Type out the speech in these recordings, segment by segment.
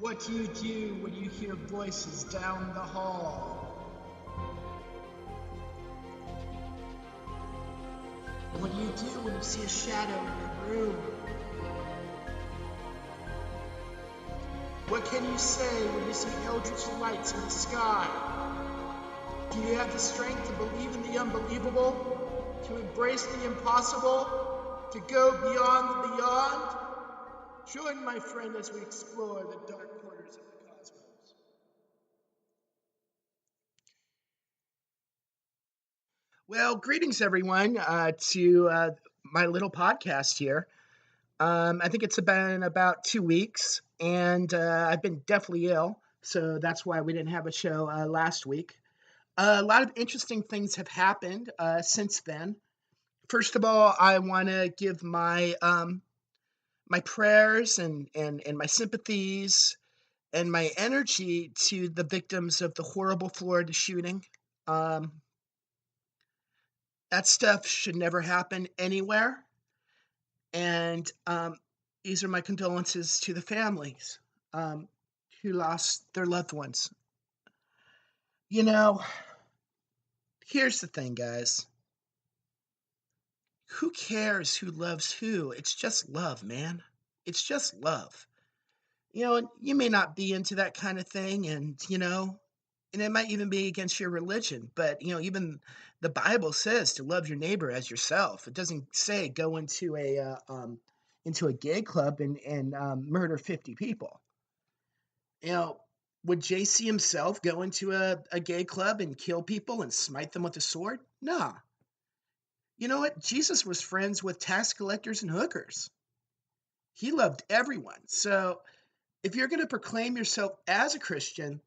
What do you do when you hear voices down the hall? What do you do when you see a shadow in your room? What can you say when you see eldritch lights in the sky? Do you have the strength to believe in the unbelievable? To embrace the impossible? To go beyond the beyond? Join my friend as we explore the dark corners of the cosmos. Well, greetings everyone to my little podcast here. I think it's been about 2 weeks, and I've been deathly ill, so that's why we didn't have a show last week. A lot of interesting things have happened since then. First of all, I want to give my prayers and my sympathies and my energy to the victims of the horrible Florida shooting. Um, that stuff should never happen anywhere. And these are my condolences to the families um, who lost their loved ones. You know, here's the thing, guys. Who cares who loves who? It's just love, man. It's just love. And you may not be into that kind of thing, and it might even be against your religion, but even the Bible says to love your neighbor as yourself. It doesn't say go into a gay club and murder 50 people. You know, would JC himself go into a gay club and kill people and smite them with a sword? Nah. You know what? Jesus was friends with tax collectors and hookers. He loved everyone. So if you're going to proclaim yourself as a Christian,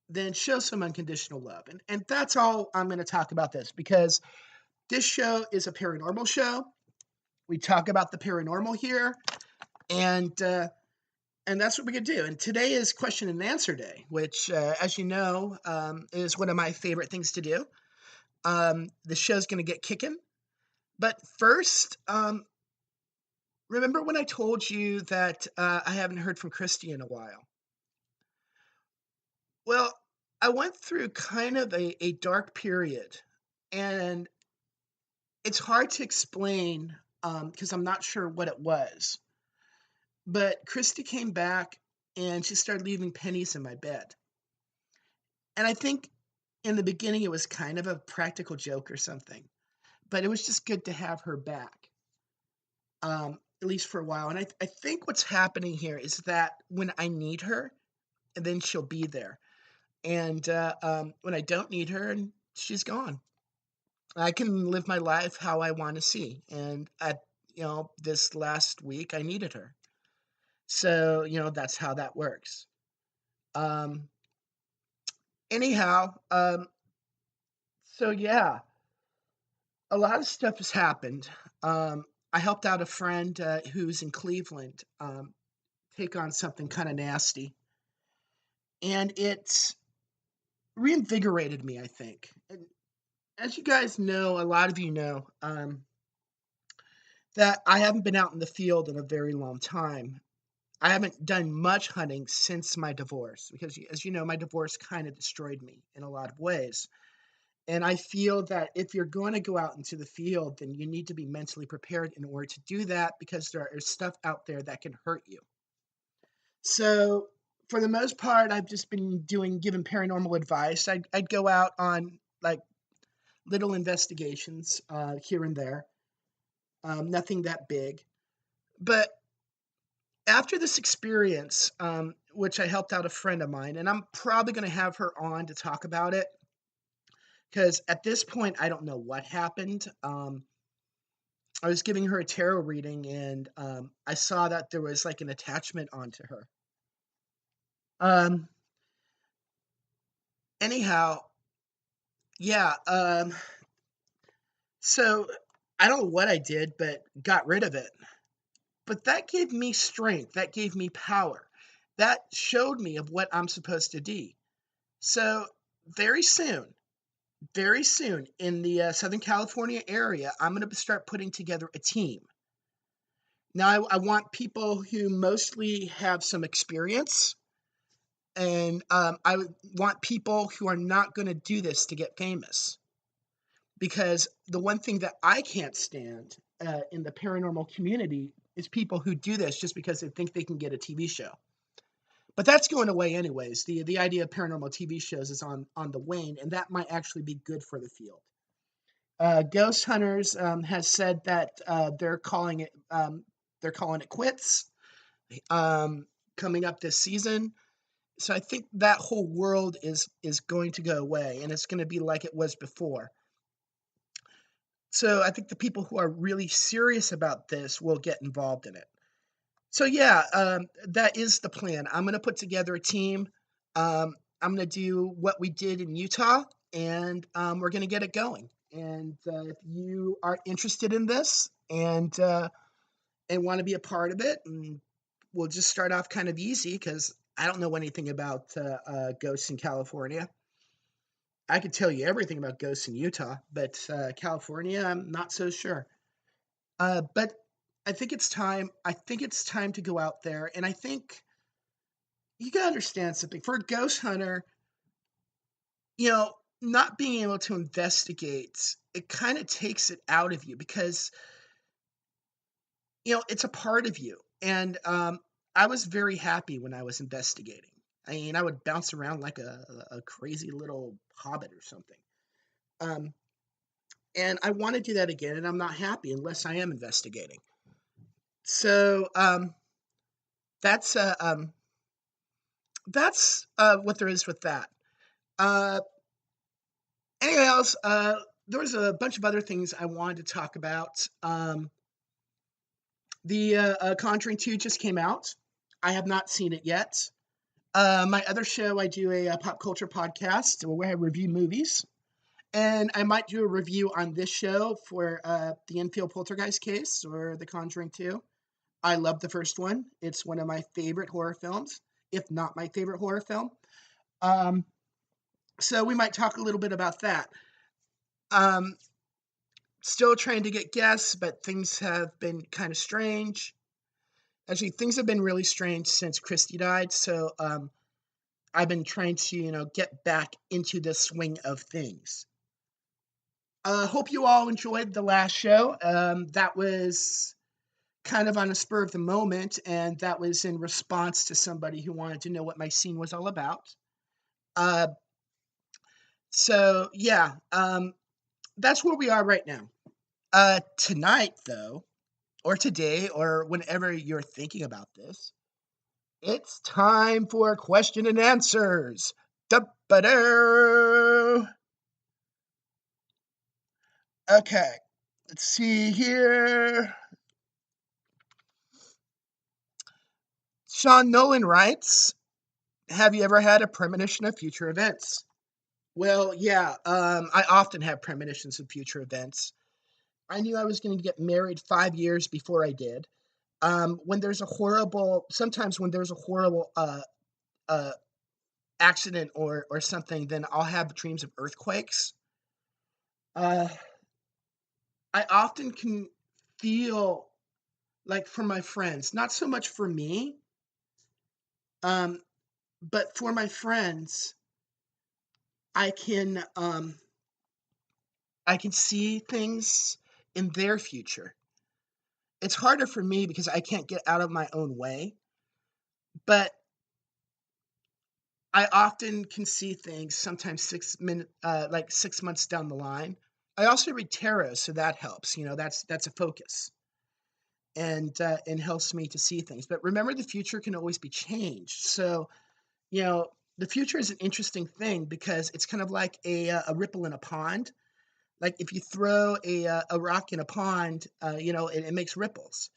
then show some unconditional love. And that's all I'm going to talk about this, because this show is a paranormal show. We talk about the paranormal here, and that's what we could do. And today is question and answer day, which, as you know, is one of my favorite things to do. The show's going to get kicking. But first, remember when I told you that I haven't heard from Christy in a while? Well, I went through kind of a dark period, and it's hard to explain because I'm not sure what it was. But Christy came back and she started leaving pennies in my bed. And I think in the beginning it was kind of a practical joke or something, but it was just good to have her back, at least for a while. And I think what's happening here is that when I need her, and then she'll be there. And when I don't need her, and she's gone. I can live my life how I want to see. And this last week I needed her. So, that's how that works. Um, anyhow, so yeah, a lot of stuff has happened. I helped out a friend who's in Cleveland take on something kind of nasty. And it's reinvigorated me, I think. And as you guys know, a lot of you know, that I haven't been out in the field in a very long time. I haven't done much hunting since my divorce because, as you know, my divorce kind of destroyed me in a lot of ways. And I feel that if you're going to go out into the field, then you need to be mentally prepared in order to do that, because there is stuff out there that can hurt you. So, for the most part, I've just been giving paranormal advice. I'd go out on like little investigations here and there, nothing that big. But after this experience, which I helped out a friend of mine, and I'm probably going to have her on to talk about it, because at this point, I don't know what happened. I was giving her a tarot reading, and I saw that there was like an attachment onto her. Um, anyhow, yeah. So I don't know what I did, but got rid of it. But that gave me strength. That gave me power. That showed me of what I'm supposed to do. So very soon, in the Southern California area, I'm going to start putting together a team. Now, I want people who mostly have some experience, And I would want people who are not going to do this to get famous. Because the one thing that I can't stand in the paranormal community is people who do this just because they think they can get a TV show. But that's going away anyways. The idea of paranormal TV shows is on the wane, and that might actually be good for the field. Ghost Hunters has said that they're calling it quits coming up this season. So I think that whole world is going to go away, and it's going to be like it was before. So I think the people who are really serious about this will get involved in it. So yeah, that is the plan. I'm going to put together a team. I'm going to do what we did in Utah, and we're going to get it going. And if you are interested in this and want to be a part of it, and we'll just start off kind of easy because I don't know anything about ghosts in California. I could tell you everything about ghosts in Utah, but California, I'm not so sure. But I think it's time. I think it's time to go out there, and I think you gotta understand something. For a ghost hunter, you know, not being able to investigate, it kind of takes it out of you because it's a part of you. And I was very happy when I was investigating. I mean, I would bounce around like a crazy little hobbit or something. Um, and I want to do that again, and I'm not happy unless I am investigating. So that's uh, um, that's what there is with that. Uh, Anything else? There was a bunch of other things I wanted to talk about. The Conjuring 2 just came out. I have not seen it yet. My other show, I do a pop culture podcast where I review movies. And I might do a review on this show for the Enfield Poltergeist case or The Conjuring 2. I love the first one. It's one of my favorite horror films, if not my favorite horror film. Um, so we might talk a little bit about that. Um, Still trying to get guests, but things have been kind of strange. Actually, things have been really strange since Christy died. So I've been trying to, get back into the swing of things. Hope you all enjoyed the last show. That was kind of on a spur of the moment, and that was in response to somebody who wanted to know what my scene was all about. Uh, so yeah, that's where we are right now. Tonight, though, or today, or whenever you're thinking about this, it's time for question and answers. Da-ba-do. Okay, let's see here. Sean Nolan writes, have you ever had a premonition of future events? Well, yeah, I often have premonitions of future events. I knew I was going to get married 5 years before I did. Sometimes when there's a horrible uh, accident or something, then I'll have dreams of earthquakes. Uh, I often can feel like for my friends, not so much for me, um, but for my friends, I can um, I can see things in their future. It's harder for me because I can't get out of my own way, but I often can see things sometimes 6 months down the line. I also read tarot, so that helps. That's a focus and helps me to see things. But remember, the future can always be changed. So the future is an interesting thing because it's kind of like a ripple in a pond. Like if you throw a rock in a pond, it makes ripples.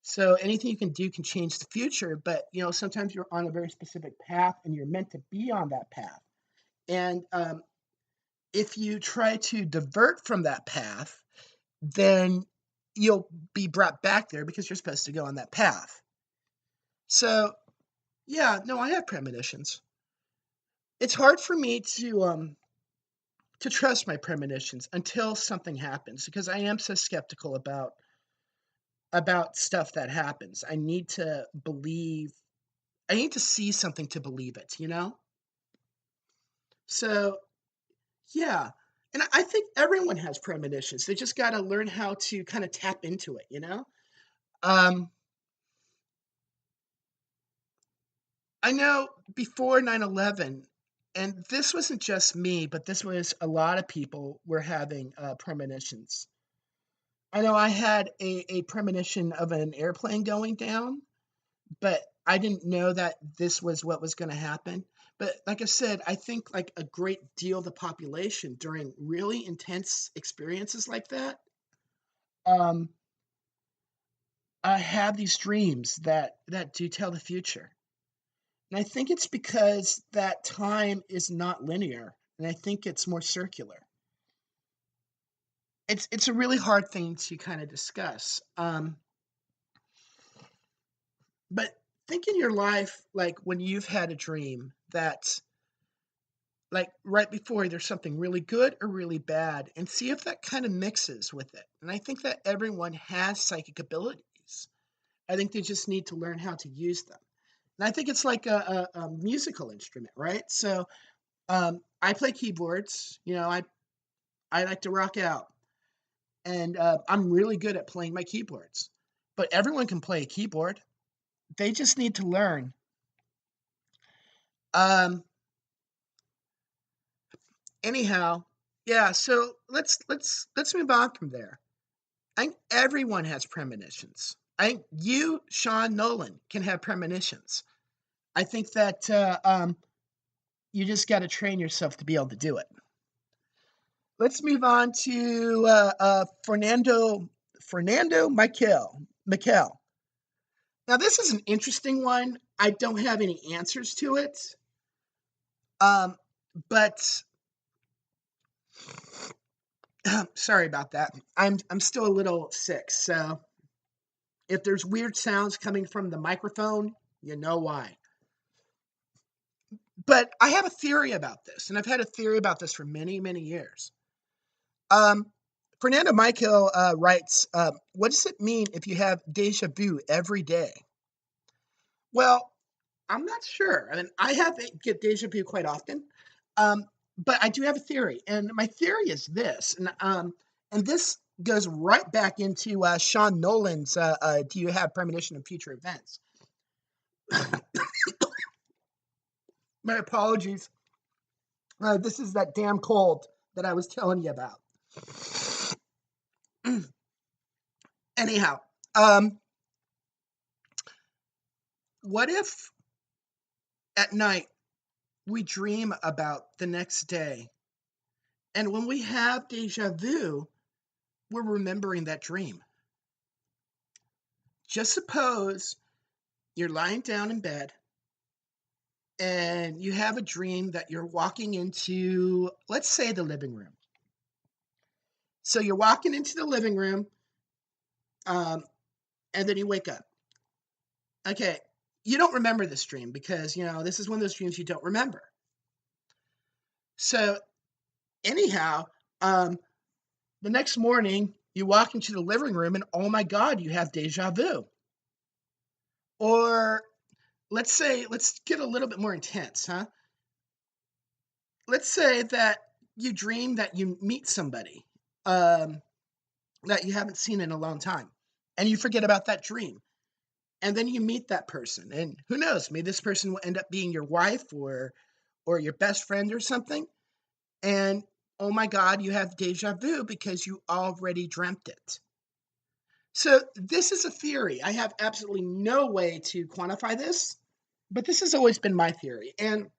So anything you can do can change the future, but sometimes you're on a very specific path and you're meant to be on that path. And if you try to divert from that path, then you'll be brought back there because you're supposed to go on that path. So yeah, no, I have premonitions. It's hard for me to trust my premonitions until something happens because I am so skeptical about stuff that happens. I need to believe I need to see something to believe it, you know? So, yeah. And I think everyone has premonitions. They just got to learn how to kind of tap into it, you know? Um, I know before 9/11, and this wasn't just me, but this was a lot of people were having premonitions. I know I had a premonition of an airplane going down, but I didn't know that this was what was going to happen. But like I said, I think like a great deal of the population during really intense experiences like that, um, I have these dreams that do tell the future. And I think it's because that time is not linear, and I think it's more circular. It's a really hard thing to kind of discuss. But think in your life, like when you've had a dream that, like right before, there's something really good or really bad, and see if that kind of mixes with it. And I think that everyone has psychic abilities. I think they just need to learn how to use them. And I think it's like a musical instrument, right? So I play keyboards. I like to rock out, and I'm really good at playing my keyboards. But everyone can play a keyboard. They just need to learn. Um, Anyhow, yeah. So let's move on from there. I think everyone has premonitions. I think you, Sean Nolan, can have premonitions. I think that you just got to train yourself to be able to do it. Let's move on to Fernando Michael. Now, this is an interesting one. I don't have any answers to it, um, but sorry about that. I'm still a little sick, so if there's weird sounds coming from the microphone, you know why. But I have a theory about this, and I've had a theory about this for many, many years. Um, Fernando Michael writes, "What does it mean if you have deja vu every day?" Well, I'm not sure. I mean, I have get deja vu quite often, um, but I do have a theory, and my theory is this, and this goes right back into Sean Nolan's "Do you have premonition of future events?" My apologies. This is that damn cold that I was telling you about. Anyhow, um, what if at night we dream about the next day, and when we have deja vu, we're remembering that dream? Just suppose you're lying down in bed and you have a dream that you're walking into, let's say, the living room. So you're walking into the living room, um, and then you wake up. Okay, you don't remember this dream because, this is one of those dreams you don't remember. So, anyhow, um, the next morning, you walk into the living room and oh my God, you have deja vu. Or let's get a little bit more intense, huh? Let's say that you dream that you meet somebody um, that you haven't seen in a long time, and you forget about that dream. And then you meet that person, and who knows, maybe this person will end up being your wife or your best friend or something. And oh my God, you have deja vu because you already dreamt it. So this is a theory. I have absolutely no way to quantify this, but this has always been my theory. And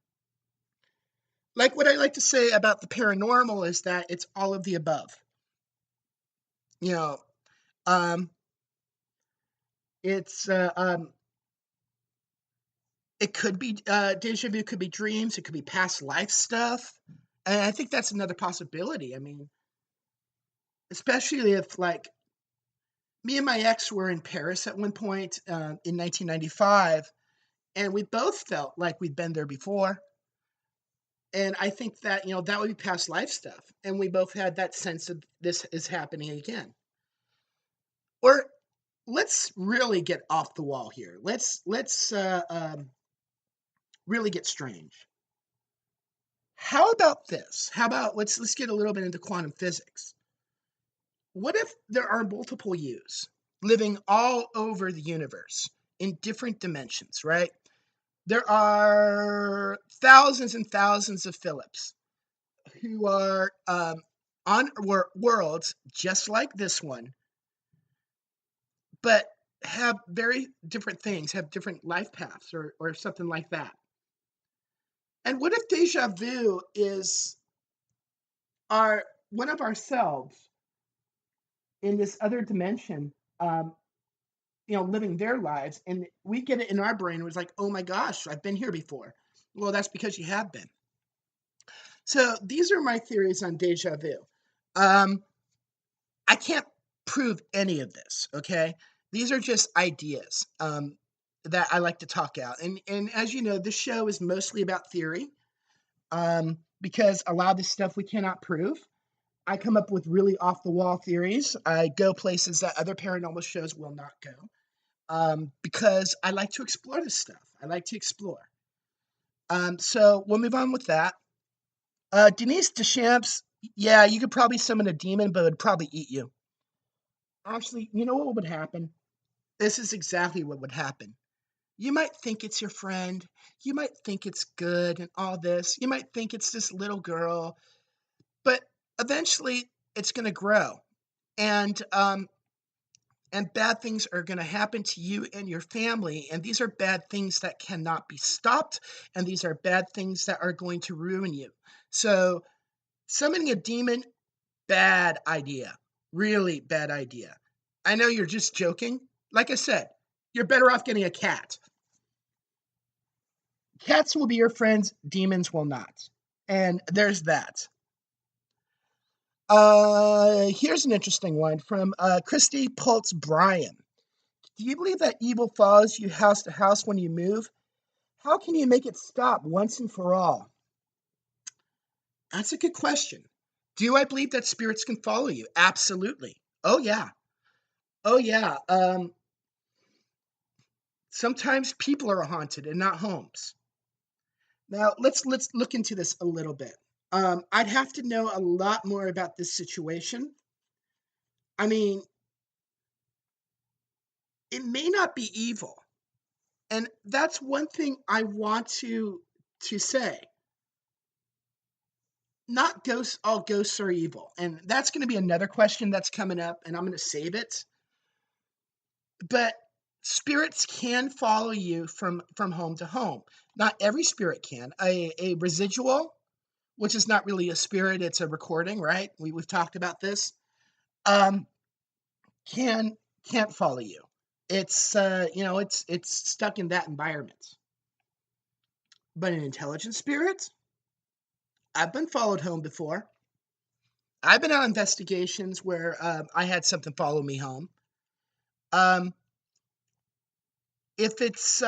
like what I like to say about the paranormal is that it's all of the above. You know, um, it's it could be deja vu, could be dreams, it could be past life stuff, and I think that's another possibility. I mean, especially if like me and my ex were in Paris at one point in 1995, and we both felt like we'd been there before. And I think that, that would be past life stuff. And we both had that sense of this is happening again. Or let's really get off the wall here. Let's really get strange. How about this? How about let's get a little bit into quantum physics. What if there are multiple yous living all over the universe in different dimensions, right? There are thousands and thousands of Philips who are on worlds just like this one, but have very different things, have different life paths or something like that. And what if deja vu is our one of ourselves in this other dimension, um, living their lives, and we get it in our brain. It was like, oh my gosh, I've been here before. Well, that's because you have been. So these are my theories on deja vu. Um, I can't prove any of this, okay? These are just ideas that I like to talk out. And as you know, this show is mostly about theory because a lot of this stuff we cannot prove. I come up with really off the wall theories. I go places that other paranormal shows will not go because I like to explore this stuff. I like to explore. So we'll move on with that. Denise Deschamps, yeah, you could probably summon a demon, but it would probably eat you. Actually, you know what would happen? This is exactly what would happen. You might think it's your friend. You might think it's good and all this. You might think it's this little girl, but eventually it's going to grow, and bad things are going to happen to you and your family. And these are bad things that cannot be stopped, and these are bad things that are going to ruin you. So, summoning a demon, bad idea. Really bad idea. I know you're just joking. Like I said, you're better off getting a cat. Cats will be your friends, demons will not. And there's that. Here's an interesting one from Christy Pultz Bryan. Do you believe that evil follows you house to house when you move? How can you make it stop once and for all? That's a good question. Do I believe that spirits can follow you? Absolutely. Oh yeah. Oh yeah. Sometimes people are haunted and not homes. Now let's look into this a little bit. I'd have to know a lot more about this situation. I mean, it may not be evil, and that's one thing I want to say. Not ghosts, all ghosts are evil, and that's going to be another question that's coming up, and I'm going to save it. But spirits can follow you from home to home. Not every spirit can. A residual, which is not really a spirit, it's a recording, right? We've talked about this. Um, can can't follow you. It's it's stuck in that environment. But an intelligent spirit, I've been followed home before. I've been on investigations where I had something follow me home. Um, if it's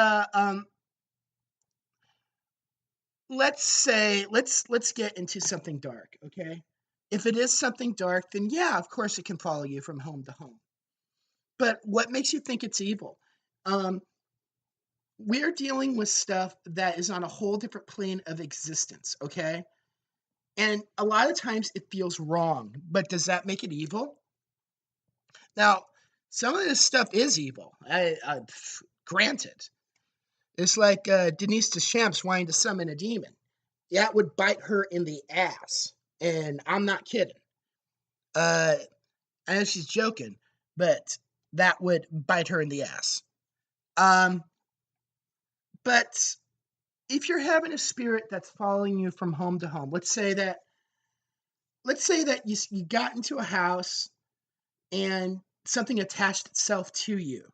let's say let's get into something dark, okay? If it is something dark, then yeah, of course it can follow you from home to home. But what makes you think it's evil? Um, we're dealing with stuff that is on a whole different plane of existence, okay? And a lot of times it feels wrong, but does that make it evil? Now, some of this stuff is evil. Granted, it's like Denise Deschamps wanting to summon a demon. That would bite her in the ass, and I'm not kidding. Uh, I know she's joking, but that would bite her in the ass. Um, but if you're having a spirit that's following you from home to home, let's say that you got into a house and something attached itself to you,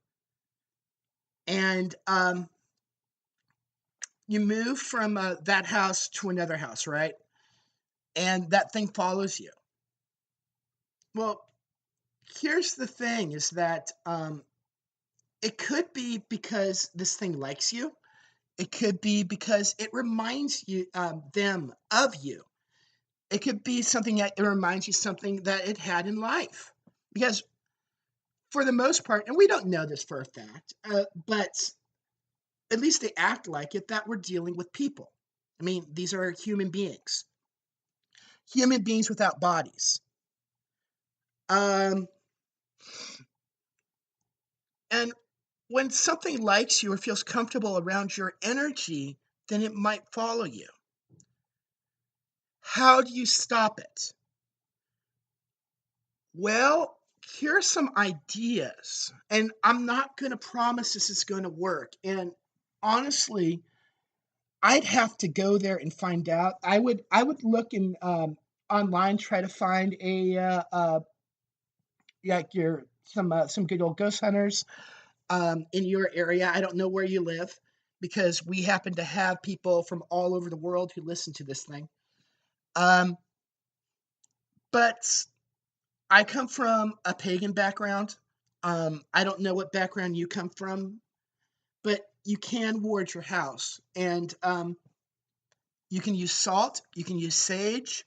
and you move from that house to another house, right? And that thing follows you. Well, here's the thing: is that it could be because this thing likes you. It could be because it reminds you them of you. It could be something that it reminds you something that it had in life. Because for the most part, and we don't know this for a fact, but at least they act like it, that we're dealing with people. I mean, these are human beings without bodies. Um, and when something likes you or feels comfortable around your energy, then it might follow you. How do you stop it? Well, here's some ideas, and I'm not going to promise this is going to work. And honestly, I'd have to go there and find out. I would look in online, try to find a like your some good old ghost hunters in your area. I don't know where you live because we happen to have people from all over the world who listen to this thing. Um, but I come from a pagan background. I don't know what background you come from, but you can ward your house, and you can use salt, you can use sage.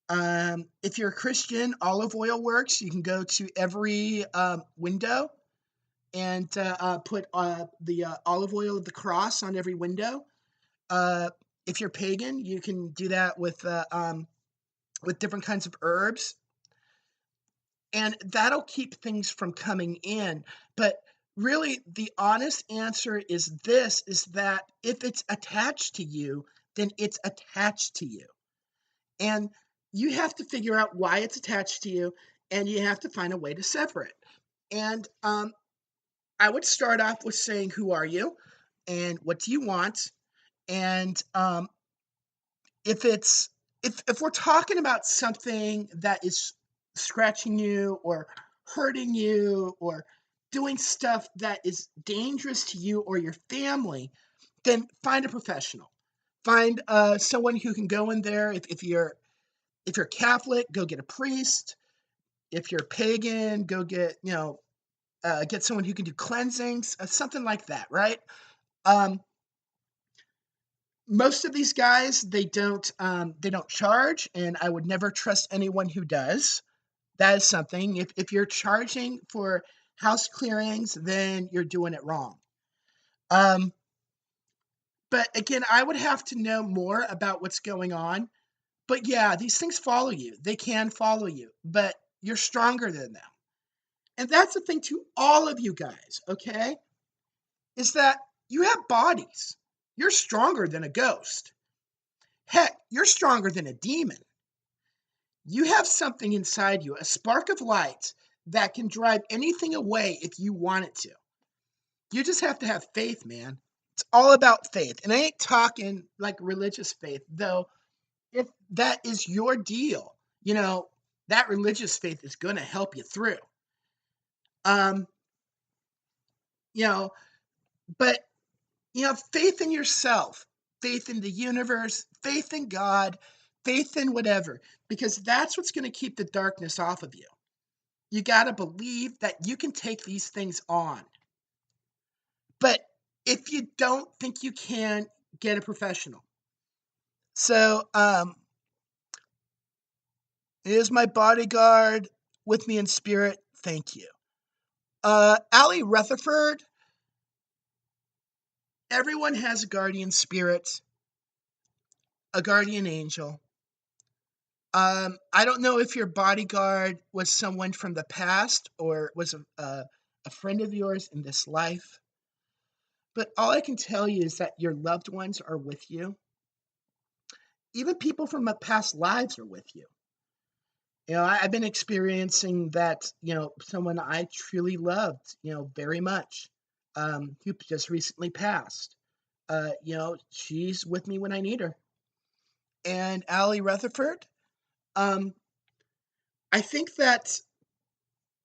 If you're a Christian, olive oil works. You can go to every window and put the olive oil of the cross on every window. Uh, if you're pagan, you can do that with different kinds of herbs, and that'll keep things from coming in. But really, the honest answer is this: is that if it's attached to you, then it's attached to you, and you have to figure out why it's attached to you, and you have to find a way to sever it. And I would start off with saying, "Who are you, and what do you want?" And if it's if we're talking about something that is scratching you or hurting you or doing stuff that is dangerous to you or your family, then find a professional. Find someone who can go in there. If you're Catholic, go get a priest. If you're pagan, go get someone who can do cleansings, something like that, right? Um, Most of these guys, they don't charge, and I would never trust anyone who does. That is something. If you're charging for house clearings, then you're doing it wrong. Um, but again, I would have to know more about what's going on. But yeah, these things follow you. They can follow you, but you're stronger than them. And that's the thing to all of you guys, okay? Is that you have bodies. You're stronger than a ghost. Heck, you're stronger than a demon. You have something inside you, a spark of light that can drive anything away if you want it to. You just have to have faith, man. It's all about faith. And I ain't talking like religious faith, though. If that is your deal, that religious faith is going to help you through. Um, you know, but faith in yourself, faith in the universe, faith in God, faith in whatever, because that's what's going to keep the darkness off of you. You got to believe that you can take these things on. But if you don't think you can, get a professional. So, is my bodyguard with me in spirit? Thank you. Ali Rutherford, everyone has a guardian spirit, a guardian angel. I don't know if your bodyguard was someone from the past or was a friend of yours in this life, but all I can tell you is that your loved ones are with you. Even people from past lives are with you. I've been experiencing that, someone I truly loved, very much, who just recently passed. She's with me when I need her. And Ali Rutherford, um, I think that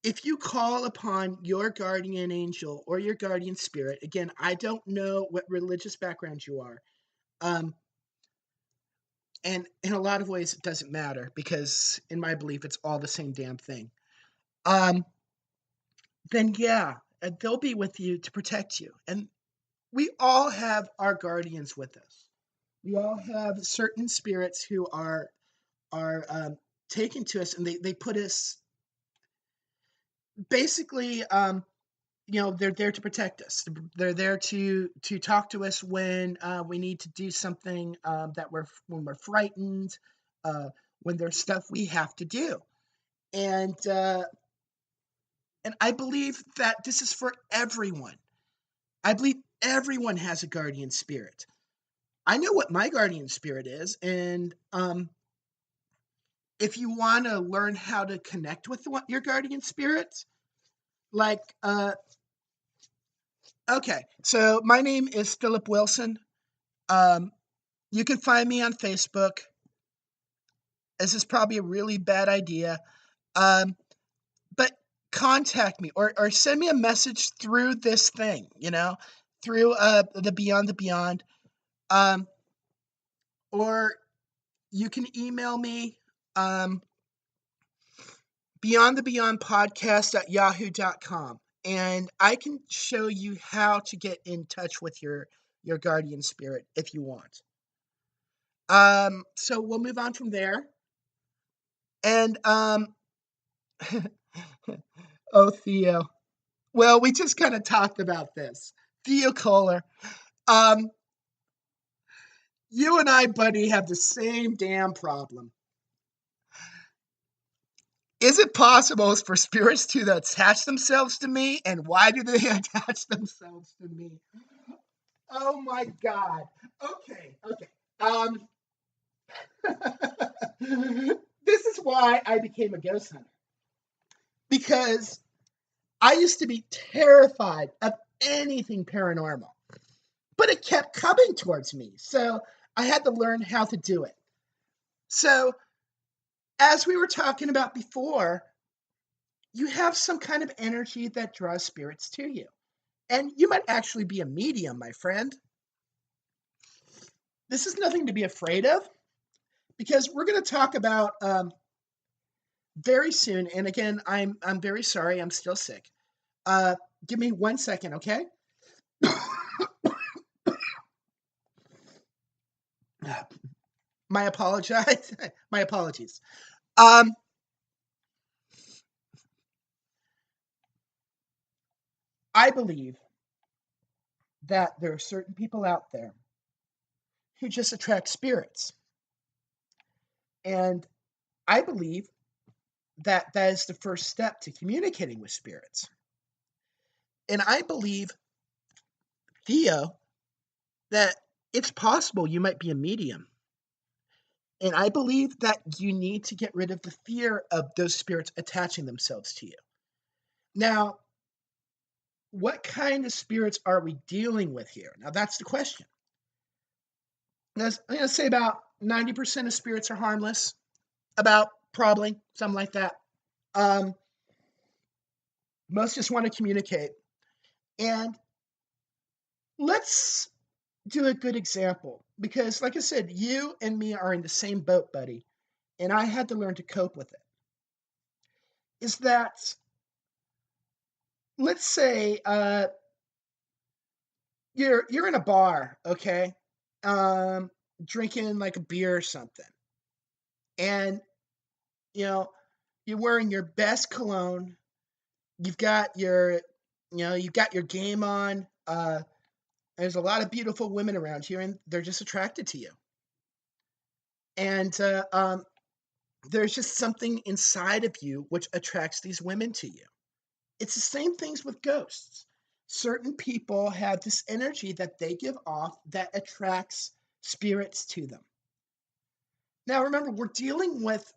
if you call upon your guardian angel or your guardian spirit, again, I don't know what religious background you are. Um, and in a lot of ways, it doesn't matter because, in my belief, it's all the same damn thing. Um, then, yeah, they'll be with you to protect you. And we all have our guardians with us. We all have certain spirits who are taken to us, and they put us basically. they're there to protect us. They're there to talk to us when we need to do something, that when we're frightened, uh, when there's stuff we have to do. And I believe that this is for everyone. I believe everyone has a guardian spirit. I know what my guardian spirit is, and if you want to learn how to connect with your guardian spirit, like, okay, so my name is Philip Wilson. Um, you can find me on Facebook. This is probably a really bad idea, um, but contact me or send me a message through this thing, through the Beyond the Beyond, um, or you can email me. Um, Beyond the Beyond podcast at yahoo.com, and I can show you how to get in touch with your guardian spirit if you want. So we'll move on from there. And oh, Theo. Well, we just kind of talked about this. Theo Kohler. Um, you and I, buddy, have the same damn problem. Is it possible for spirits to attach themselves to me? And why do they attach themselves to me? Oh my God. Okay, okay. Um, this is why I became a ghost hunter. Because I used to be terrified of anything paranormal, but it kept coming towards me. So I had to learn how to do it. So, as we were talking about before, you have some kind of energy that draws spirits to you. And you might actually be a medium, my friend. This is nothing to be afraid of, because we're going to talk about very soon. And again, I'm very sorry. I'm still sick. Give me 1 second, okay? My apologize. My apologies. Um, I believe that there are certain people out there who just attract spirits, and I believe that that is the first step to communicating with spirits. And I believe, Theo, that it's possible you might be a medium. And I believe that you need to get rid of the fear of those spirits attaching themselves to you. Now, what kind of spirits are we dealing with here? Now, that's the question. I'm going to say about 90% of spirits are harmless, about probably something like that. Um, most just want to communicate. And let's do a good example, because, like I said, you and me are in the same boat, buddy, and I had to learn to cope with it. Is that, let's say, you're in a bar, okay, um, drinking like a beer or something, and you know you're wearing your best cologne. You've got you've got your game on. There's a lot of beautiful women around here, and they're just attracted to you. And there's just something inside of you which attracts these women to you. It's the same things with ghosts. Certain people have this energy that they give off that attracts spirits to them. Now, remember, we're dealing with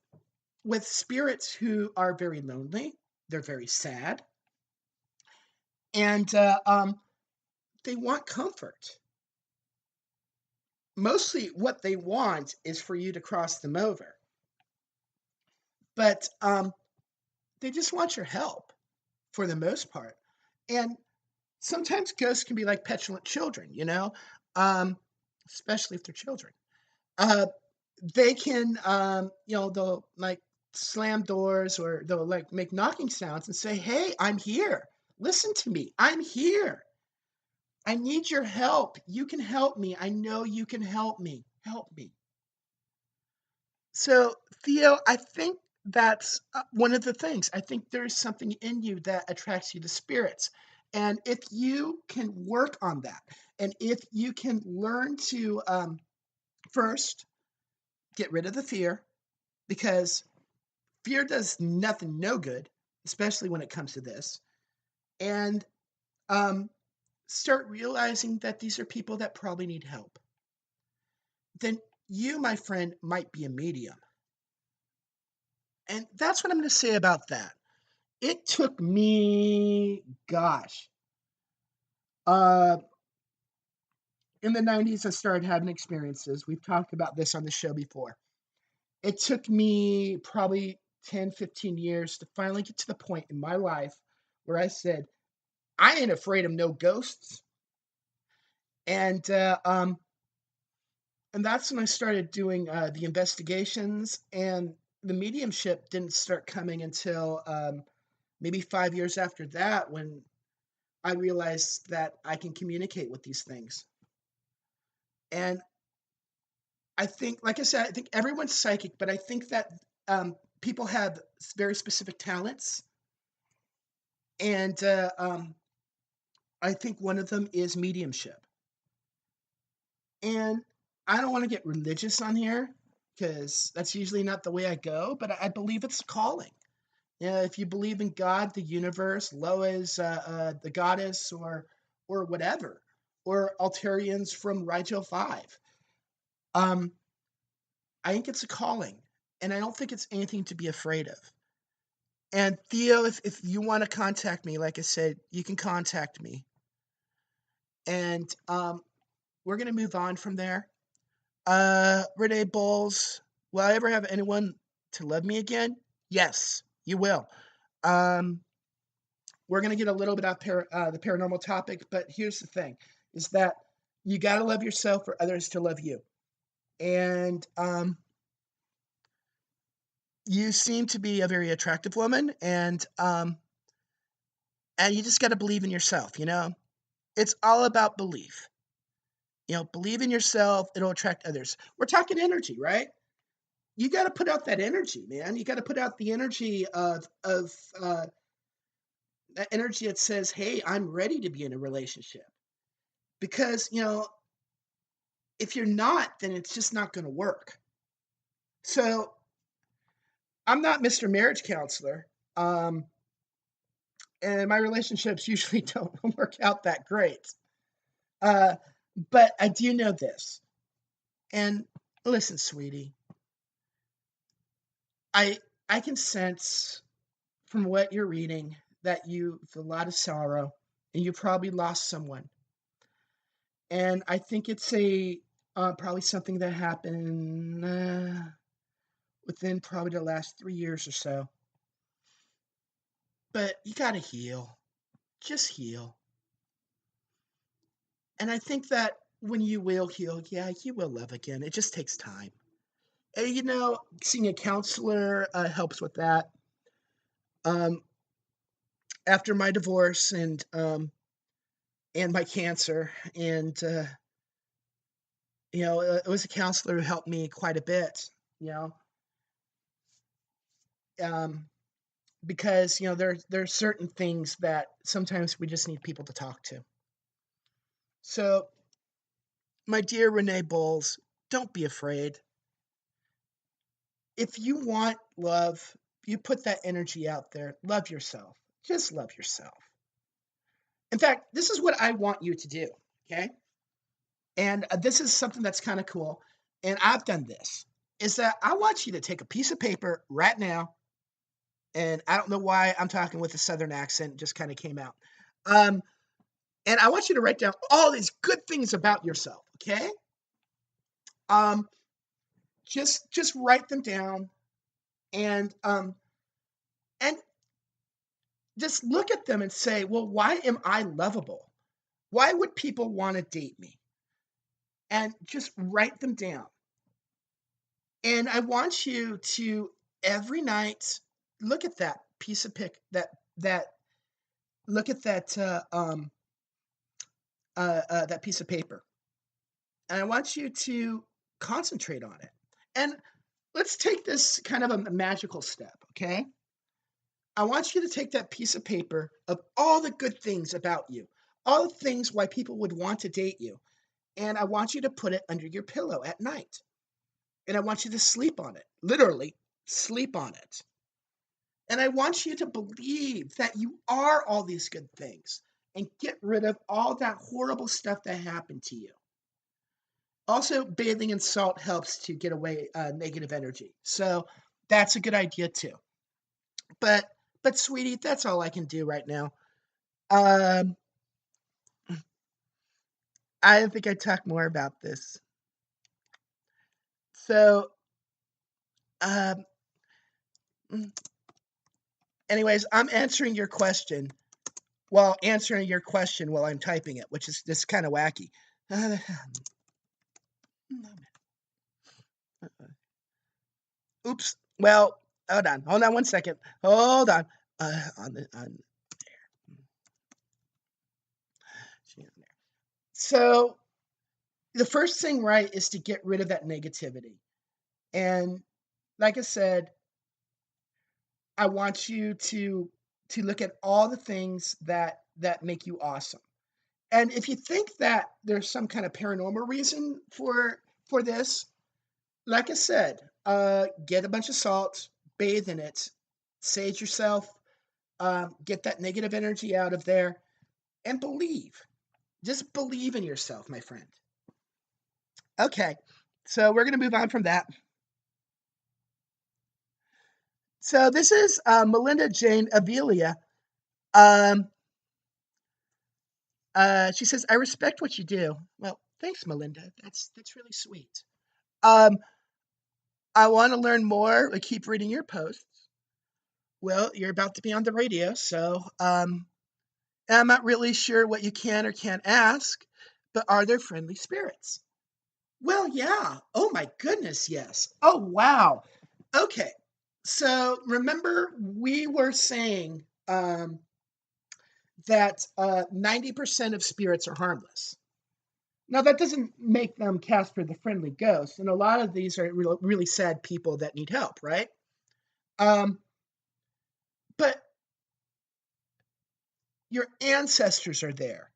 spirits who are very lonely. They're very sad, and they want comfort. Mostly, what they want is for you to cross them over, but they just want your help for the most part. And sometimes ghosts can be like petulant children, um, especially if they're children. Uh, they can, they'll like slam doors, or they'll like make knocking sounds and say, "Hey, I'm here. Listen to me. I'm here. I need your help. You can help me. I know you can help me. Help me." So, Theo, I think that's one of the things. I think there's something in you that attracts you to spirits. And if you can work on that, and if you can learn to first get rid of the fear, because fear does nothing no good, especially when it comes to this, and um, start realizing that these are people that probably need help, then you, my friend, might be a medium. And that's what I'm going to say about that. It took me, gosh, uh, in the 90s, I started having experiences. We've talked about this on the show before. It took me probably 10, 15 years to finally get to the point in my life where I said, I ain't afraid of no ghosts. And and that's when I started doing the investigations, and the mediumship didn't start coming until maybe 5 years after that, when I realized that I can communicate with these things. And I think, like I said, I think everyone's psychic, but I think that people have very specific talents, and I think one of them is mediumship. And I don't want to get religious on here because that's usually not the way I go, but I believe it's a calling. If you believe in God, the universe, Lois, the goddess, or whatever, or Altarians from Rigel 5, um, I think it's a calling, and I don't think it's anything to be afraid of. And Theo, if you want to contact me, like I said, you can contact me, and we're gonna move on from there. Renee Bowles, will I ever have anyone to love me again? Yes, you will. Um, we're going to get a little bit off the paranormal topic, but here's the thing, is that you got to love yourself for others to love you. And you seem to be a very attractive woman, and you just got to believe in yourself, you know? It's all about belief. You know, believe in yourself, it'll attract others. We're talking energy, right? You got to put out that energy, man. You got to put out the energy of that energy that says, "Hey, I'm ready to be in a relationship." Because, if you're not, then it's just not going to work. So, I'm not Mr. Marriage Counselor. Um, and my relationships usually don't work out that great. Uh, but I do know this. And listen, sweetie, I I can sense from what you're reading that you have a lot of sorrow, and you probably lost someone. And I think it's a probably something that happened within probably the last 3 years or so. But you got to heal, just heal. And I think that when you will heal, yeah, you will love again. It just takes time. And, seeing a counselor helps with that. Um, After my divorce and my cancer, and it was a counselor who helped me quite a bit. You know, um, because there are certain things that sometimes we just need people to talk to. So, my dear Renee Bowles, don't be afraid. If you want love, you put that energy out there. Love yourself. Just love yourself. In fact, this is what I want you to do. Okay. And this is something that's kind of cool. And I've done this, is that I want you to take a piece of paper right now. And I don't know why I'm talking with a Southern accent, it just kind of came out. Um, and I want you to write down all these good things about yourself. Okay. Um, just write them down, and just look at them and say, well, why am I lovable? Why would people want to date me? And just write them down. And I want you to every night look at that piece of pic that look at that piece of paper, and I want you to concentrate on it. And let's take this kind of a magical step, okay? I want you to take that piece of paper of all the good things about you, all the things why people would want to date you, and I want you to put it under your pillow at night. And I want you to sleep on it, literally sleep on it. And I want you to believe that you are all these good things and get rid of all that horrible stuff that happened to you. Also, bathing in salt helps to get away negative energy. So that's a good idea too. But sweetie, that's all I can do right now. Um, I don't think I talk more about this. So, um, mm, anyways, I'm answering your question while I'm typing it, which is just kind of wacky. Oops. Well, hold on 1 second. Hold on. On So the first thing, right, is to get rid of that negativity. And like I said, I want you to look at all the things that make you awesome. And if you think that there's some kind of paranormal reason for this, like I said, get a bunch of salt, bathe in it, sage yourself, get that negative energy out of there, and believe. Just believe in yourself, my friend. Okay, so we're going to move on from that. So this is Melinda Jane Avelia. Um, she says, "I respect what you do." Well, thanks, Melinda. That's really sweet. Um, I want to learn more. I keep reading your posts. Well, you're about to be on the radio, so I'm not really sure what you can or can't ask, but are there friendly spirits? Well, yeah. Oh my goodness, yes. Oh wow. Okay. So remember we were saying that 90% of spirits are harmless. Now that doesn't make them Casper the Friendly Ghost, and a lot of these are really sad people that need help, right? Um, but your ancestors are there.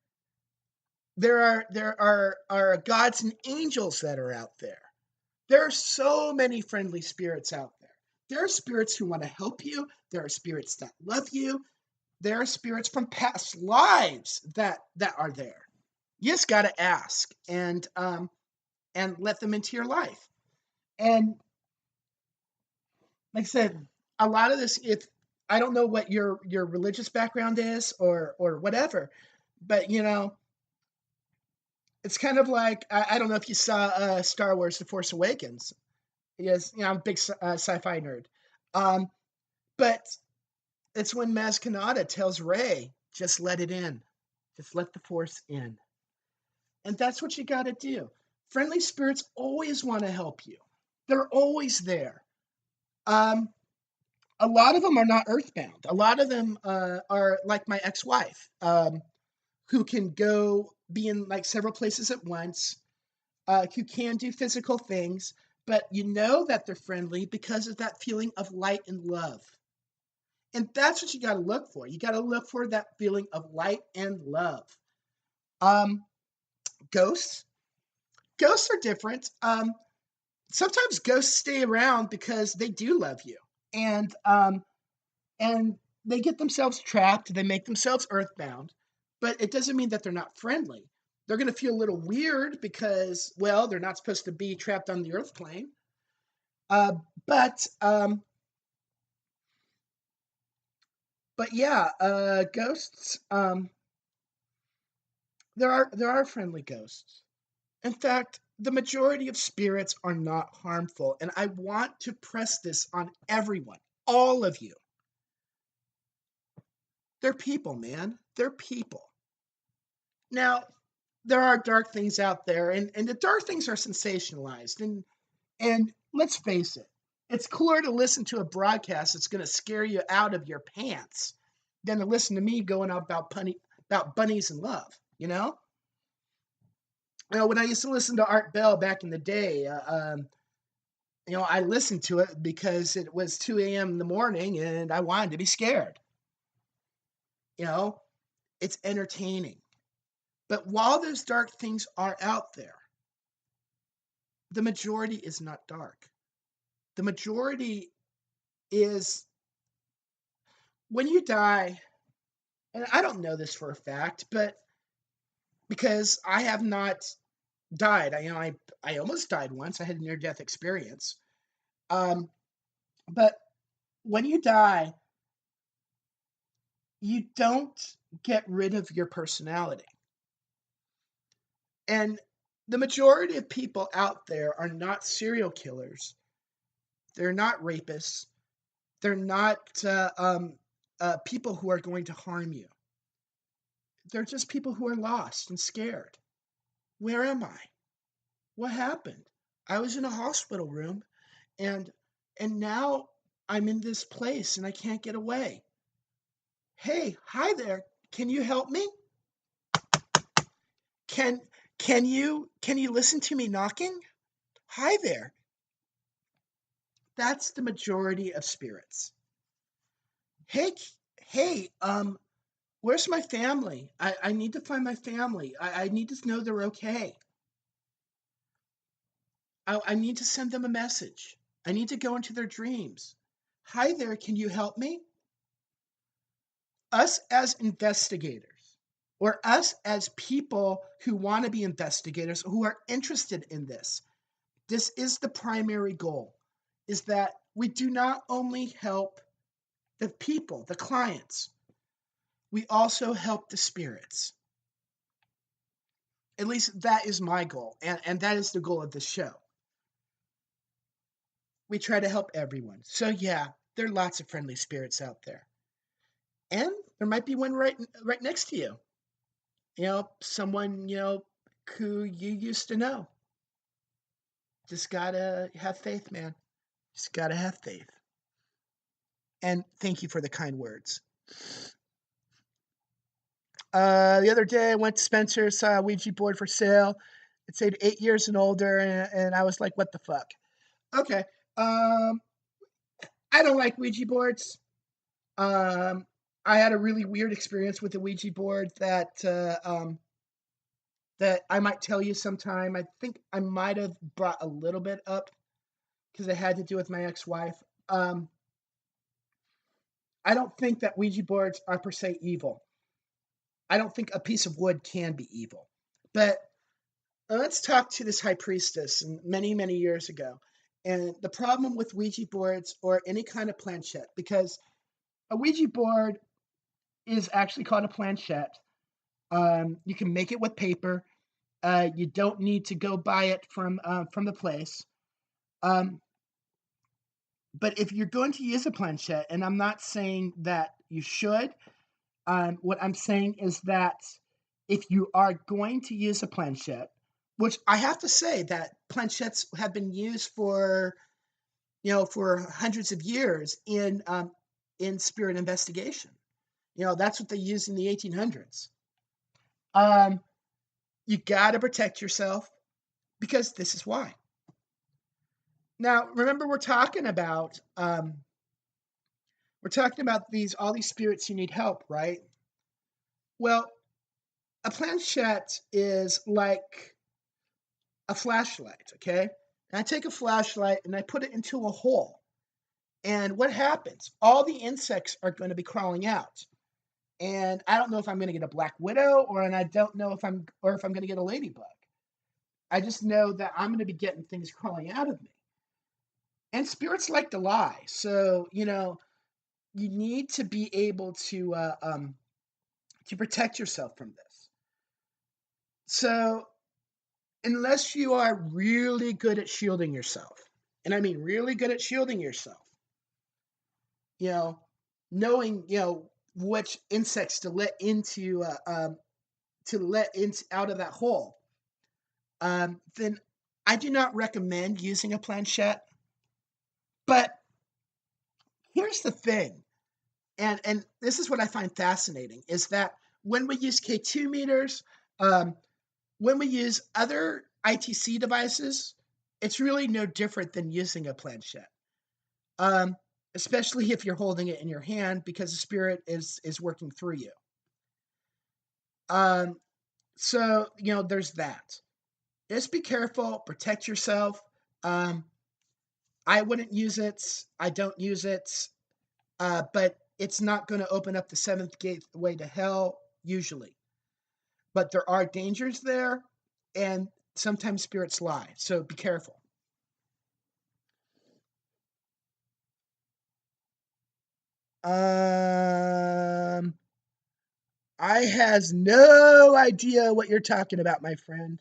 There are gods and angels that are out there. There are so many friendly spirits out there. There are spirits who want to help you. There are spirits that love you. There are spirits from past lives that are there. You just got to ask and let them into your life. And like I said, a lot of this, if I don't know what your religious background is or whatever, but it's kind of like I don't know if you saw Star Wars: The Force Awakens. Yes, I'm a big sci-fi nerd. Um, but it's when Maz Kanata tells Rey, just let it in. Just let the force in. And that's what you got to do. Friendly spirits always want to help you. They're always there. Um, a lot of them are not earthbound. A lot of them are like my ex-wife, who can go be in like several places at once, who can do physical things, but you know that they're friendly because of that feeling of light and love. And that's what you got to look for. You got to look for that feeling of light and love. Um, ghosts. Ghosts are different. Sometimes ghosts stay around because they do love you, and and they get themselves trapped. They make themselves earthbound, but it doesn't mean that they're not friendly. They're going to feel a little weird because, well, they're not supposed to be trapped on the earth plane. Uh, but um, but yeah, ghosts. There are friendly ghosts. In fact, the majority of spirits are not harmful, and I want to press this on everyone, all of you. They're people, man. They're people. Now, there are dark things out there, and the dark things are sensationalized. And let's face it, it's cooler to listen to a broadcast that's going to scare you out of your pants than to listen to me going on about bunnies and love. When I used to listen to Art Bell back in the day, I listened to it because it was 2 a.m. in the morning and I wanted to be scared. You know, it's entertaining. But while those dark things are out there, the majority is not dark. The majority is when you die, and I don't know this for a fact, but because I have not died, I almost died once. I had a near death experience. Um, but when you die, you don't get rid of your personality. And the majority of people out there are not serial killers. They're not rapists. They're not people who are going to harm you. They're just people who are lost and scared. Where am I? What happened? I was in a hospital room and now I'm in this place and I can't get away. Hey, hi there. Can you help me? Can can you listen to me knocking? Hi there. That's the majority of spirits. Hey, hey, where's my family? I need to find my family. I need to know they're okay. I need to send them a message. I need to go into their dreams. Hi there, can you help me? Us as investigators, or us as people who want to be investigators, who are interested in this is the primary goal, is that we do not only help the people, the clients, we also help the spirits. At least that is my goal, and that is the goal of this show. We try to help everyone. So yeah, there are lots of friendly spirits out there. And there might be one right next to you. Someone, who you used to know. Just gotta have faith, man. Just gotta have faith. And thank you for the kind words. The other day I went to Spencer's, saw a Ouija board for sale. It said 8 years and older, and I was like, what the fuck? Okay. Um, I don't like Ouija boards. Um, I had a really weird experience with the Ouija board that I might tell you sometime. I think I might have brought a little bit up because it had to do with my ex-wife. Um, I don't think that Ouija boards are per se evil. I don't think a piece of wood can be evil. But let's talk to this high priestess many, many years ago. And the problem with Ouija boards or any kind of planchette, because a Ouija board is actually called a planchette. You can make it with paper. You don't need to go buy it from the place. Um, but if you're going to use a planchette, and I'm not saying that you should, what I'm saying is that if you are going to use a planchette, which I have to say that planchettes have been used for hundreds of years in spirit investigation. That's what they used in the 1800s. Um, you got to protect yourself because this is why. Now, remember, we're talking about all these spirits who need help, right? Well, a planchette is like a flashlight, okay? And I take a flashlight and I put it into a hole. And what happens? All the insects are going to be crawling out. And I don't know if I'm going to get a black widow and I don't know if I'm going to get a ladybug. I just know that I'm going to be getting things crawling out of me. And spirits like to lie. So, you need to be able to protect yourself from this. So, unless you are really good at shielding yourself, and I mean really good at shielding yourself, you know, knowing which insects to let into out of that hole, then I do not recommend using a planchette. But here's the thing, and this is what I find fascinating, is that when we use K2 meters, when we use other ITC devices, it's really no different than using a planchette. Um, Especially if you're holding it in your hand because the spirit is working through you. Um, so there's that. Just be careful, protect yourself. Um, I wouldn't use it. I don't use it, but it's not going to open up the seventh gateway to hell usually. But there are dangers there, and sometimes spirits lie. So be careful. Um, I has no idea what you're talking about, my friend.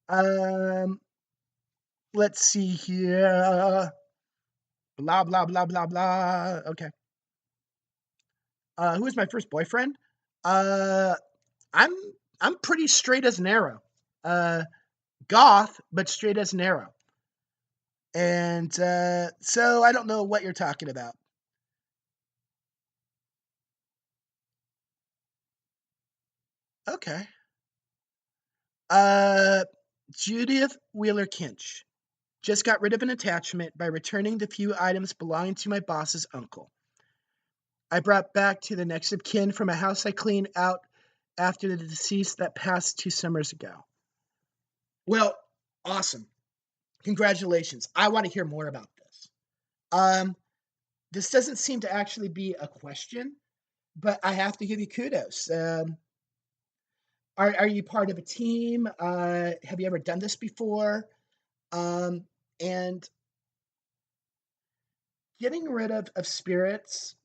Um, let's see here. Blah blah blah blah blah. Okay. Who is my first boyfriend? Uh, I'm I'm pretty straight as an arrow. Uh, Goth, but straight as an arrow. And so I don't know what you're talking about. Okay. Uh, Judith Wheeler Kinch just got rid of an attachment by returning the few items belonging to my boss's uncle. I brought back to the next of kin from a house I cleaned out after the deceased that passed 2 summers ago. Well, awesome. Congratulations. I want to hear more about this. Um, this doesn't seem to actually be a question, but I have to give you kudos. Are you part of a team? Have you ever done this before? Um, and getting rid of spirits,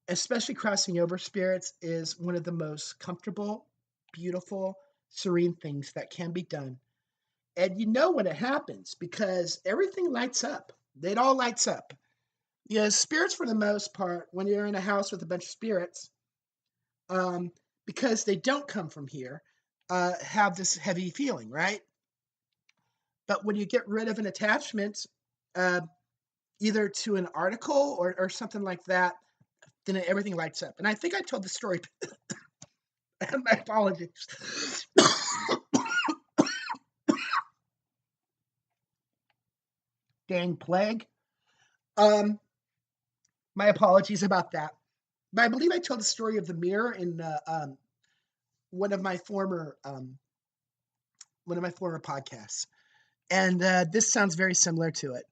especially crossing over spirits, is one of the most comfortable, beautiful, serene things that can be done. And you know when it happens because everything lights up. It all lights up. Spirits for the most part, when you're in a house with a bunch of spirits, um, because they don't come from here, have this heavy feeling, right? But when you get rid of an attachment, uh, either to an article or something like that, then everything lights up. And I think I told the story. My apologies. Dang plague. Um, my apologies about that. But I believe I told the story of the mirror in one of my former podcasts, and this sounds very similar to it.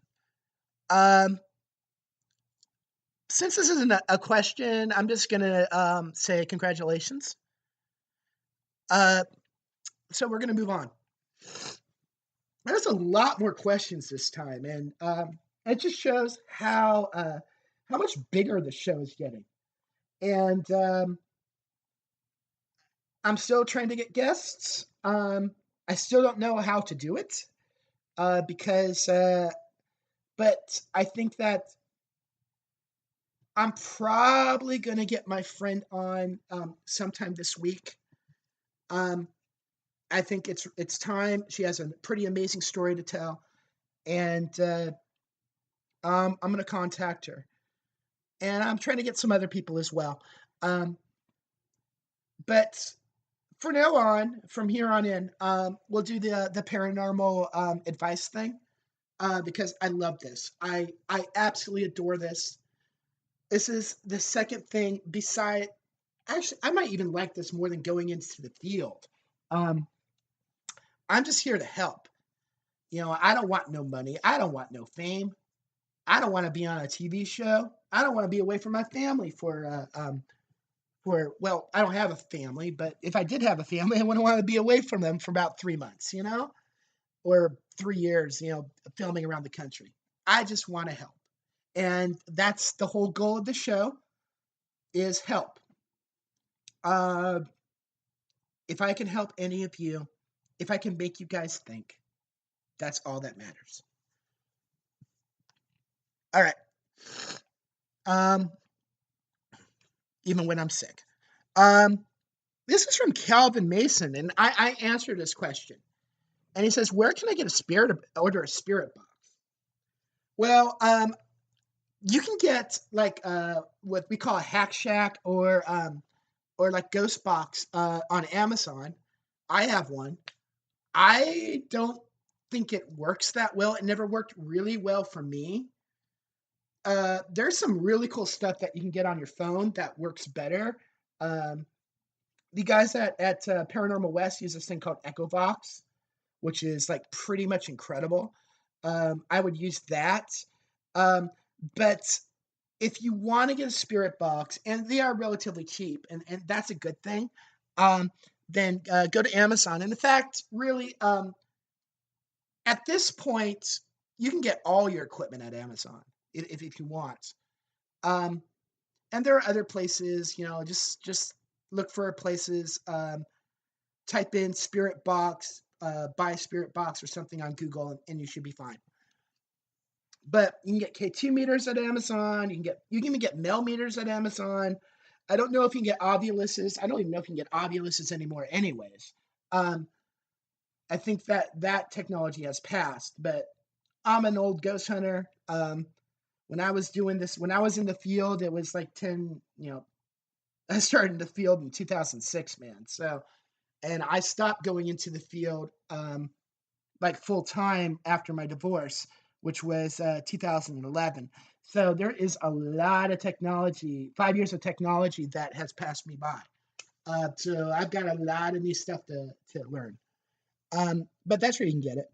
Um, since this isn't a question, I'm just gonna say congratulations. Uh, so we're gonna move on. There's a lot more questions this time, and it just shows how much bigger the show is getting. And I'm still trying to get guests. I still don't know how to do it because, but I think that I'm probably going to get my friend on sometime this week. Um, I think it's time. She has a pretty amazing story to tell, and I'm going to contact her. And I'm trying to get some other people as well. Um, but for now on, from here on in, we'll do the paranormal advice thing because I love this. I absolutely adore this. This is the second thing beside. Actually, I might even like this more than going into the field. Um, I'm just here to help. I don't want no money. I don't want no fame. I don't want to be on a TV show. I don't want to be away from my family well, I don't have a family, but if I did have a family, I wouldn't want to be away from them for about 3 months, or 3 years, filming around the country. I just want to help. And that's the whole goal of the show is help. Uh, if I can help any of you, if I can make you guys think, that's all that matters. All right. Um, even when I'm sick. Um, this is from Calvin Mason, and I answered this question. And he says, "Where can I get order a spirit box?" Well, you can get like what we call a Hack Shack or like Ghost Box on Amazon. I have one. I don't. think it works that well. It never worked really well for me. There's some really cool stuff that you can get on your phone that works better. Um, the guys at Paranormal West use this thing called EchoVox, which is like pretty much incredible. I would use that. Um, but if you want to get a spirit box, and they are relatively cheap, and that's a good thing, um, then go to Amazon. And in fact, really, at this point, you can get all your equipment at Amazon if you want. Um, and there are other places, just look for places. Type in Spirit Box, buy Spirit Box or something on Google, and you should be fine. But you can get K2 meters at Amazon. You can even get mel meters at Amazon. I don't know if you can get Ovuluses. I don't even know if you can get Ovuluses anymore. Anyways, um, I think that technology has passed. But I'm an old ghost hunter. When I was doing this, when I was in the field, it was like 10. I started in the field in 2006, man. So, and I stopped going into the field like full time after my divorce, which was 2011. So there is a lot of technology, 5 years of technology that has passed me by. So I've got a lot of new stuff to learn. But that's where you can get it.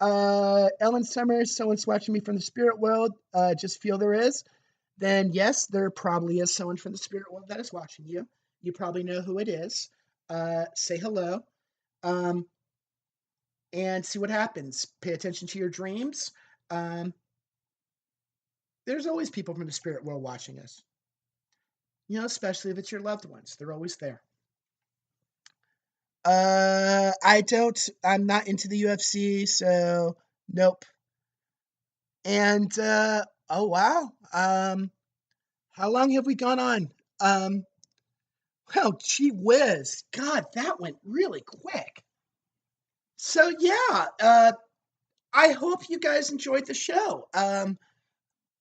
Ellen Summers, someone's watching me from the spirit world. Just feel there is. Then yes, there probably is someone from the spirit world that is watching you. You probably know who it is. Say hello. Um, and see what happens. Pay attention to your dreams. Um, there's always people from the spirit world watching us, especially if it's your loved ones. They're always there. I'm not into the UFC, so nope. And, oh wow. How long have we gone on? Um, well, gee whiz. God, that went really quick. So yeah, I hope you guys enjoyed the show.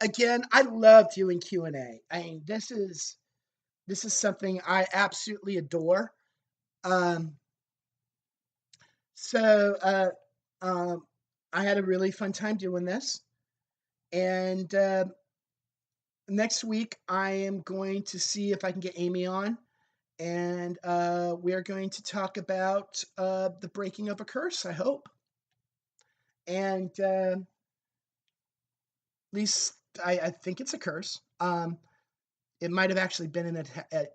Again, I love doing Q&A. I mean, this is something I absolutely adore. Um, so um, I had a really fun time doing this, and next week I am going to see if I can get Amy on, and we are going to talk about the breaking of a curse. I hope, and at least I think it's a curse. It might have actually been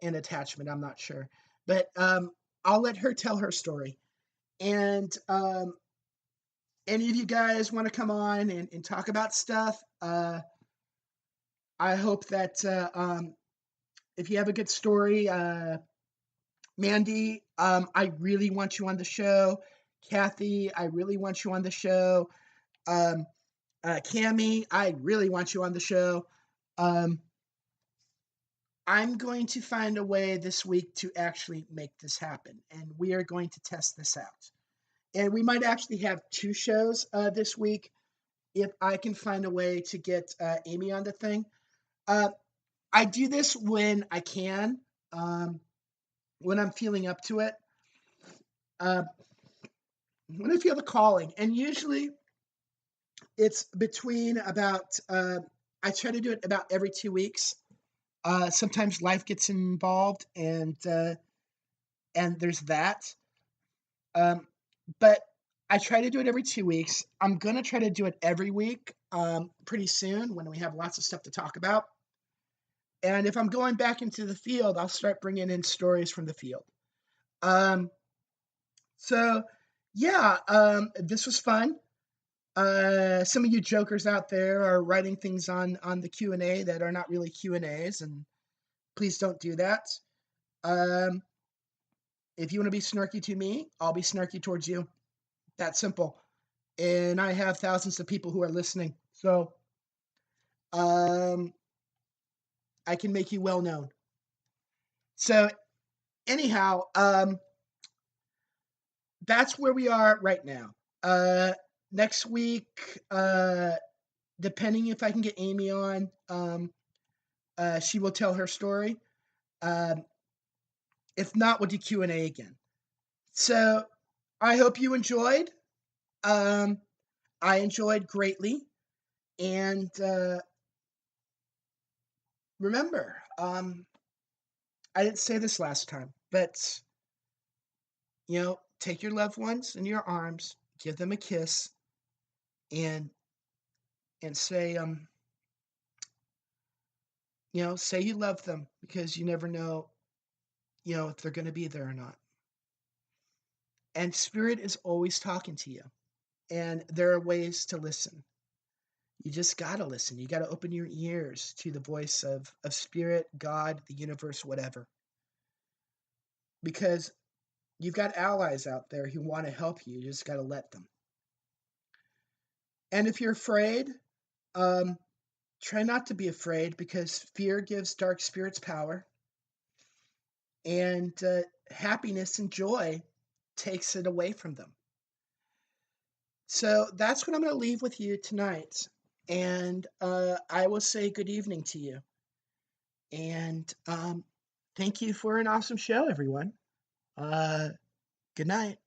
an attachment. I'm not sure, but I'll let her tell her story. And any of you guys want to come on and talk about stuff, I hope that if you have a good story, Mandy, I really want you on the show. Kathy, I really want you on the show. Um, Cami, I really want you on the show. Um, I'm going to find a way this week to actually make this happen, and we are going to test this out. And we might actually have two shows this week if I can find a way to get Amy on the thing. Uh, I do this when I can, um, when I'm feeling up to it, uh, when I feel the calling. And usually it's between about, I try to do it about every 2 weeks. Sometimes life gets involved, and there's that. Um, but I try to do it every 2 weeks. I'm gonna try to do it every week pretty soon when we have lots of stuff to talk about. And if I'm going back into the field, I'll start bringing in stories from the field. Um, so yeah, this was fun. Some of you jokers out there are writing things on the Q&A that are not really Q&As, and please don't do that. Um, if you want to be snarky to me, I'll be snarky towards you. That simple. And I have thousands of people who are listening, so um, I can make you well known. So anyhow, that's where we are right now. Uh, Next week, depending if I can get Amy on, she will tell her story. Um, if not, we'll do Q&A again. So I hope you enjoyed. Um, I enjoyed greatly, and remember, I didn't say this last time, but take your loved ones in your arms, give them a kiss, and say, say you love them because you never know, if they're going to be there or not. And spirit is always talking to you, and there are ways to listen. You just got to listen. You got to open your ears to the voice of spirit, God, the universe, whatever. Because you've got allies out there who want to help you. You just got to let them. And if you're afraid, um, try not to be afraid because fear gives dark spirits power, and happiness and joy takes it away from them. So that's what I'm going to leave with you tonight. And I will say good evening to you. And thank you for an awesome show, everyone. Uh, good night.